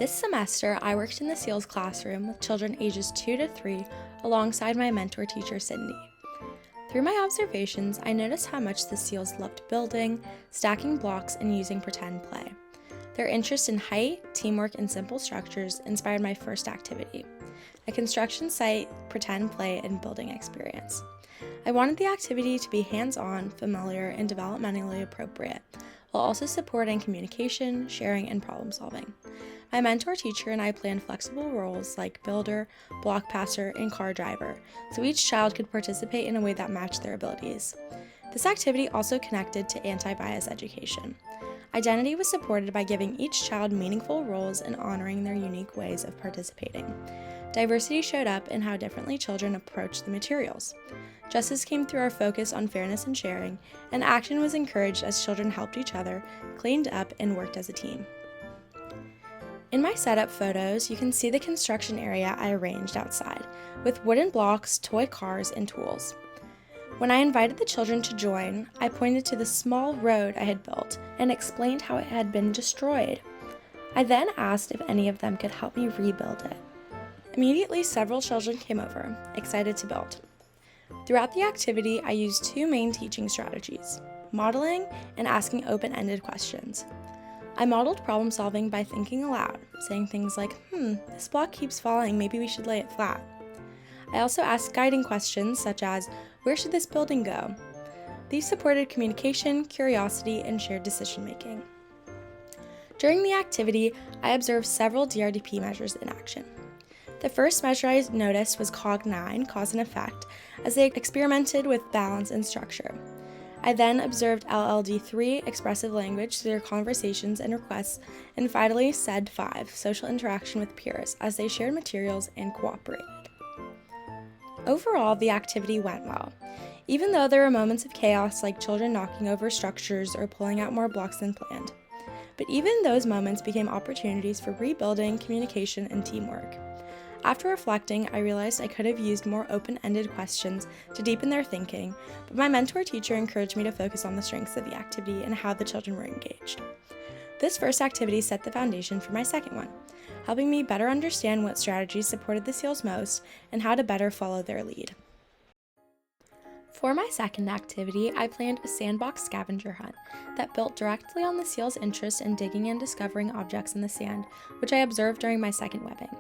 This semester, I worked in the SEALS classroom with children ages 2 to 3 alongside my mentor teacher, Cindy. Through my observations, I noticed how much the SEALs loved building, stacking blocks, and using pretend play. Their interest in height, teamwork, and simple structures inspired my first activity, a construction site, pretend play, and building experience. I wanted the activity to be hands-on, familiar, and developmentally appropriate, while also supporting communication, sharing, and problem-solving. My mentor teacher and I planned flexible roles like builder, block passer, and car driver, so each child could participate in a way that matched their abilities. This activity also connected to anti-bias education. Identity was supported by giving each child meaningful roles and honoring their unique ways of participating. Diversity showed up in how differently children approached the materials. Justice came through our focus on fairness and sharing, and action was encouraged as children helped each other, cleaned up, and worked as a team. In my setup photos, you can see the construction area I arranged outside, with wooden blocks, toy cars, and tools. When I invited the children to join, I pointed to the small road I had built and explained how it had been destroyed. I then asked if any of them could help me rebuild it. Immediately, several children came over, excited to build. Throughout the activity, I used two main teaching strategies: modeling and asking open-ended questions. I modeled problem solving by thinking aloud, saying things like, this block keeps falling, maybe we should lay it flat. I also asked guiding questions such as, where should this building go? These supported communication, curiosity, and shared decision making. During the activity, I observed several DRDP measures in action. The first measure I noticed was COG9, cause and effect, as they experimented with balance and structure. I then observed LLD3, expressive language, through their conversations and requests, and finally SED5, social interaction with peers, as they shared materials and cooperated. Overall, the activity went well, even though there were moments of chaos like children knocking over structures or pulling out more blocks than planned. But even those moments became opportunities for rebuilding, communication, and teamwork. After reflecting, I realized I could have used more open-ended questions to deepen their thinking, but my mentor teacher encouraged me to focus on the strengths of the activity and how the children were engaged. This first activity set the foundation for my second one, helping me better understand what strategies supported the SEALs most and how to better follow their lead. For my second activity, I planned a sandbox scavenger hunt that built directly on the SEALs' interest in digging and discovering objects in the sand, which I observed during my second webbing.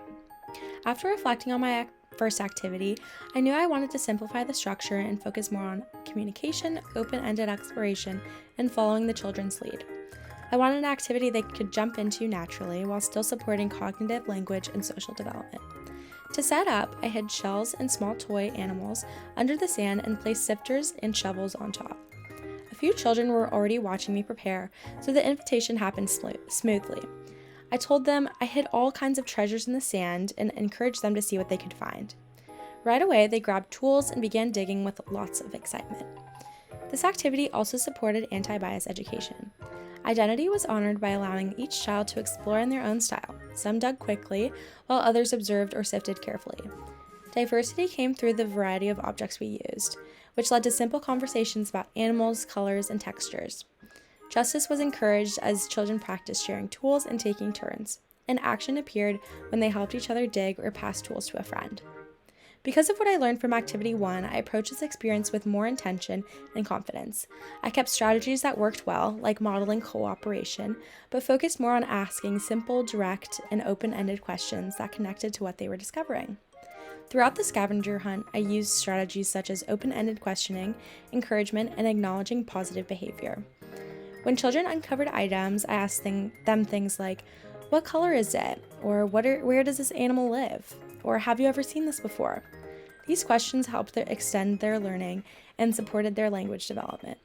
After reflecting on my first activity, I knew I wanted to simplify the structure and focus more on communication, open-ended exploration, and following the children's lead. I wanted an activity they could jump into naturally while still supporting cognitive, language, and social development. To set up, I hid shells and small toy animals under the sand and placed sifters and shovels on top. A few children were already watching me prepare, so the invitation happened smoothly. I told them I hid all kinds of treasures in the sand and encouraged them to see what they could find. Right away, they grabbed tools and began digging with lots of excitement. This activity also supported anti-bias education. Identity was honored by allowing each child to explore in their own style. Some dug quickly, while others observed or sifted carefully. Diversity came through the variety of objects we used, which led to simple conversations about animals, colors, and textures. Justice was encouraged as children practiced sharing tools and taking turns, and action appeared when they helped each other dig or pass tools to a friend. Because of what I learned from Activity 1, I approached this experience with more intention and confidence. I kept strategies that worked well, like modeling cooperation, but focused more on asking simple, direct, and open-ended questions that connected to what they were discovering. Throughout the scavenger hunt, I used strategies such as open-ended questioning, encouragement, and acknowledging positive behavior. When children uncovered items, I asked them things like, what color is it? Or where does this animal live? Or have you ever seen this before? These questions helped extend their learning and supported their language development.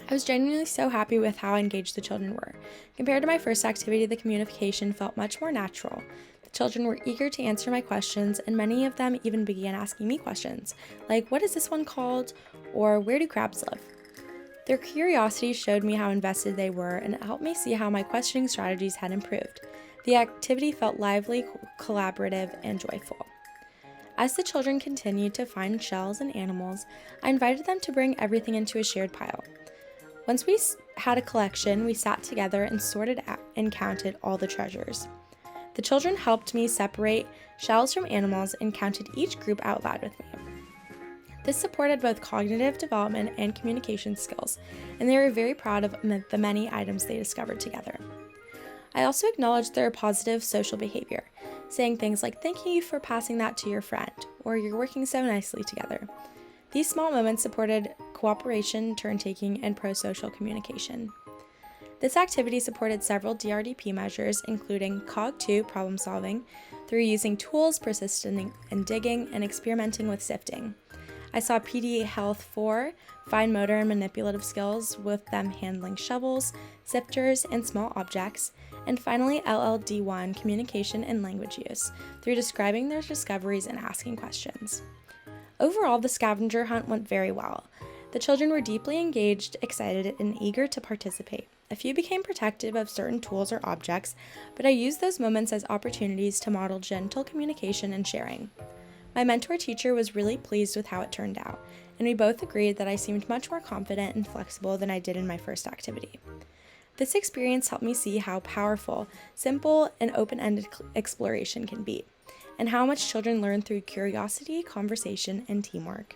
I was genuinely so happy with how engaged the children were. Compared to my first activity, the communication felt much more natural. The children were eager to answer my questions, and many of them even began asking me questions, like, what is this one called? Or where do crabs live? Their curiosity showed me how invested they were, and it helped me see how my questioning strategies had improved. The activity felt lively, collaborative, and joyful. As the children continued to find shells and animals, I invited them to bring everything into a shared pile. Once we had a collection, we sat together and sorted out and counted all the treasures. The children helped me separate shells from animals and counted each group out loud with me. This supported both cognitive development and communication skills, and they were very proud of the many items they discovered together. I also acknowledged their positive social behavior, saying things like, "Thank you for passing that to your friend," or "You're working so nicely together." These small moments supported cooperation, turn-taking, and pro-social communication. This activity supported several DRDP measures, including COG2 problem solving, through using tools, persisting and digging, and experimenting with sifting. I saw PD Health 4, fine motor and manipulative skills, with them handling shovels, sifters, and small objects, and finally LLD1, communication and language use, through describing their discoveries and asking questions. Overall, the scavenger hunt went very well. The children were deeply engaged, excited, and eager to participate. A few became protective of certain tools or objects, but I used those moments as opportunities to model gentle communication and sharing. My mentor teacher was really pleased with how it turned out, and we both agreed that I seemed much more confident and flexible than I did in my first activity. This experience helped me see how powerful, simple, and open-ended exploration can be, and how much children learn through curiosity, conversation, and teamwork.